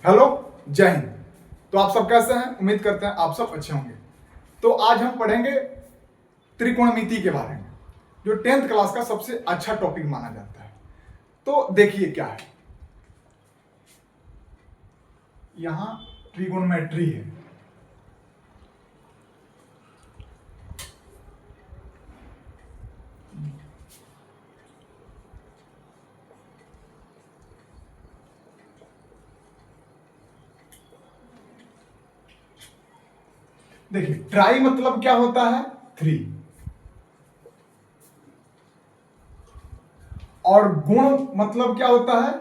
Hello, जय हिंद। तो आप सब कैसे हैं? उम्मीद करते हैं आप सब अच्छे होंगे। तो आज हम पढ़ेंगे त्रिकोणमिति के बारे में, जो 10th क्लास का सबसे अच्छा टॉपिक माना जाता है। तो देखिए क्या है, यहां ट्रिगोनोमेट्री है। देखिए, ट्राई मतलब क्या होता है? 3। और गुण मतलब क्या होता है?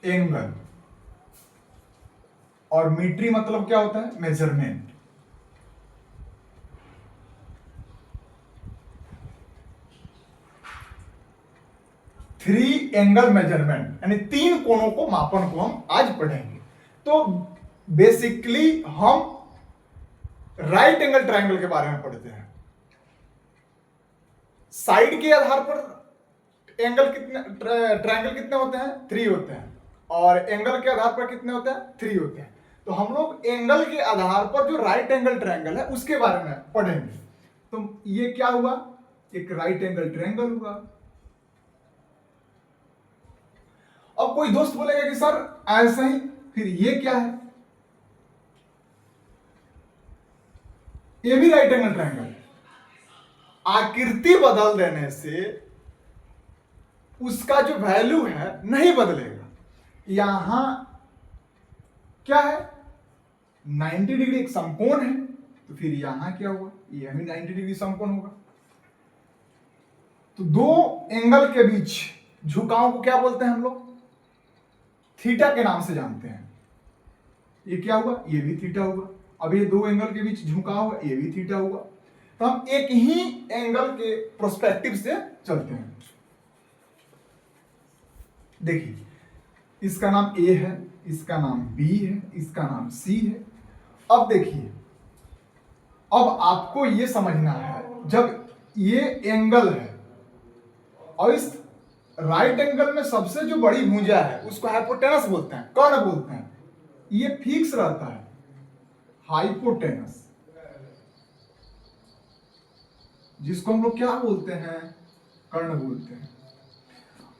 एंगल। और मीट्री मतलब क्या होता है? मेजरमेंट। थ्री एंगल मेजरमेंट यानी 3 कोणों को मापन को हम आज पढ़ेंगे। तो बेसिकली हम राइट एंगल ट्रायंगल के बारे में पढ़ते हैं। साइड के आधार पर एंगल कितने, ट्रायंगल कितने होते हैं? 3 होते हैं। और एंगल के आधार पर कितने होते हैं? 3 होते हैं। तो हम लोग एंगल के आधार पर जो राइट एंगल ट्रायंगल है उसके बारे में पढ़ेंगे। तो ये क्या हुआ? एक राइट एंगल ट्रायंगल हुआ। अब कोई दोस्त बोलेगा कि सर ऐसा ही, फिर ये क्या है? ये भी राइट एंगल ट्रायंगल है। आकृति बदल देने से उसका जो वैल्यू है नहीं बदलेगा। यहां क्या है? 90 डिग्री एक समकोण है, तो फिर यहां क्या हुआ? यह भी 90 डिग्री समकोण होगा। तो दो एंगल के बीच झुकाव को क्या बोलते हैं हम लोग? थीटा के नाम से जानते हैं। ये क्या हुआ? ये भी थीटा हुआ। अब ये दो एंगल के बीच झुकाव है, ये भी थीटा हुआ। तो हम एक ही एंगल के प्रोस्पेक्टिव से चलते हैं। देखिए, इसका नाम ए है, इसका नाम बी है, इसका नाम सी है। अब देखिए, अब आपको यह समझना है, जब ये एंगल है और इस राइट एंगल में सबसे जो बड़ी भुजा है उसको हाइपोटेनस बोलते हैं, कर्ण बोलते हैं। ये फिक्स रहता है, हाइपोटेनस, जिसको हम लोग क्या बोलते हैं? कर्ण बोलते हैं।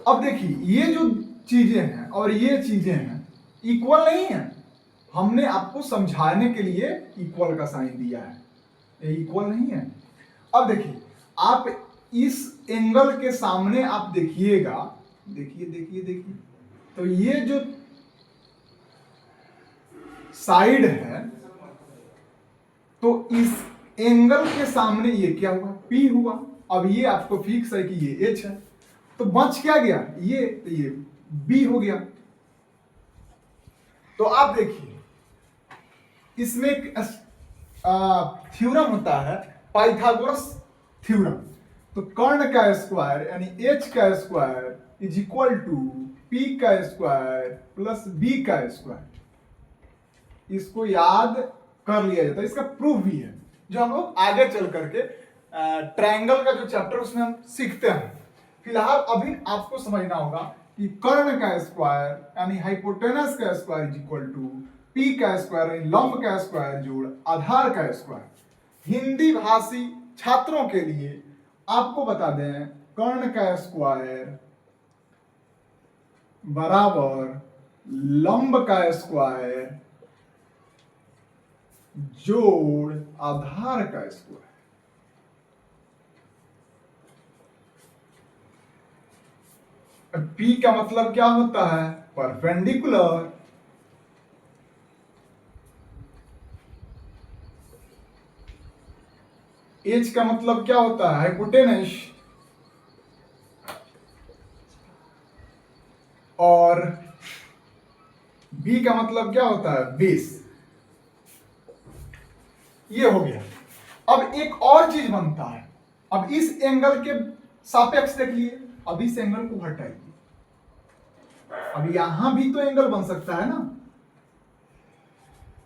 अब देखिए, ये जो चीजें हैं और ये चीजें हैं इक्वल नहीं है। हमने आपको समझाने के लिए इक्वल का साइन दिया है, ये इक्वल नहीं है। अब देखिए, आप इस एंगल के सामने आप देखिएगा, देखिए देखिए देखिए, तो ये जो साइड है, तो इस एंगल के सामने ये क्या हुआ? P हुआ। अब ये आपको फिक्स है कि ये H है, तो बच क्या गया? ये, तो ये B हो गया। तो आप देखिए, इसमें एक थ्योरम होता है, पाइथागोरस थ्योरम। तो कर्ण का स्क्वायर यानी H का square is equal to P का स्क्वायर प्लस B का स्क्वायर। इसको याद कर लिया जाता है, इसका प्रूफ भी है, जो हम लोग आगे चल करके ट्रायंगल का जो चैप्टर उसमें हम सीखते हैं। फिलहाल अभी आपको समझना होगा कि कर्ण का स्क्वायर यानी हाइपोटेनस का square is equal to P का स्क्वायर यानी लंब का स्क्वायर जोड़ आधार का स्क्वायर। हिंदी भाषी छात्रों के लिए आपको बता दें, कर्ण का स्क्वायर बराबर लंब का स्क्वायर जोड़ आधार का स्क्वायर। P का मतलब क्या होता है? परपेंडिकुलर। H का मतलब क्या होता है? हाइपोटेनस। और B का मतलब क्या होता है? बेस। ये हो गया। अब एक और चीज बनता है, अब इस एंगल के सापेक्ष देखिए, अब इस एंगल को हटाइए। अब यहां भी तो एंगल बन सकता है ना।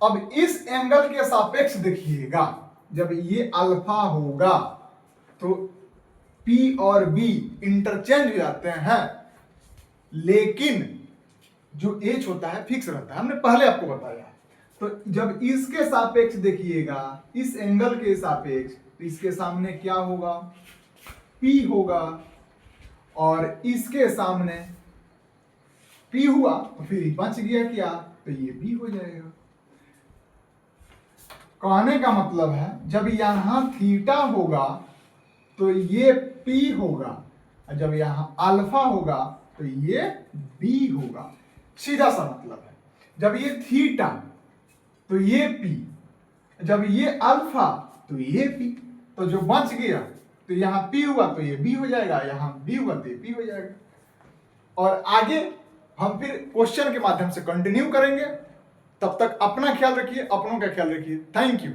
अब इस एंगल के सापेक्ष देखिएगा, जब ये अल्फा होगा तो P और B इंटरचेंज हो जाते हैं, लेकिन जो एच होता है फिक्स रहता है, हमने पहले आपको बताया। तो जब इसके सापेक्ष देखिएगा, इस एंगल के सापेक्ष, तो इसके सामने क्या होगा, P होगा, और इसके सामने P हुआ तो फिर बच गया क्या, तो ये B हो जाएगा। कहने का मतलब है जब यहां थीटा होगा तो ये P होगा, और जब यहां अल्फा होगा तो ये B होगा। सीधा सा मतलब है, जब ये थीटा तो ये P, जब ये अल्फा तो ये P, तो जो बच गया तो यहां P हुआ तो ये B हो जाएगा, यहां B हुआ तो ये P हो जाएगा। और आगे हम फिर क्वेश्चन के माध्यम से कंटिन्यू करेंगे। तब तक अपना ख्याल रखिए, अपनों का ख्याल रखिए। Thank you.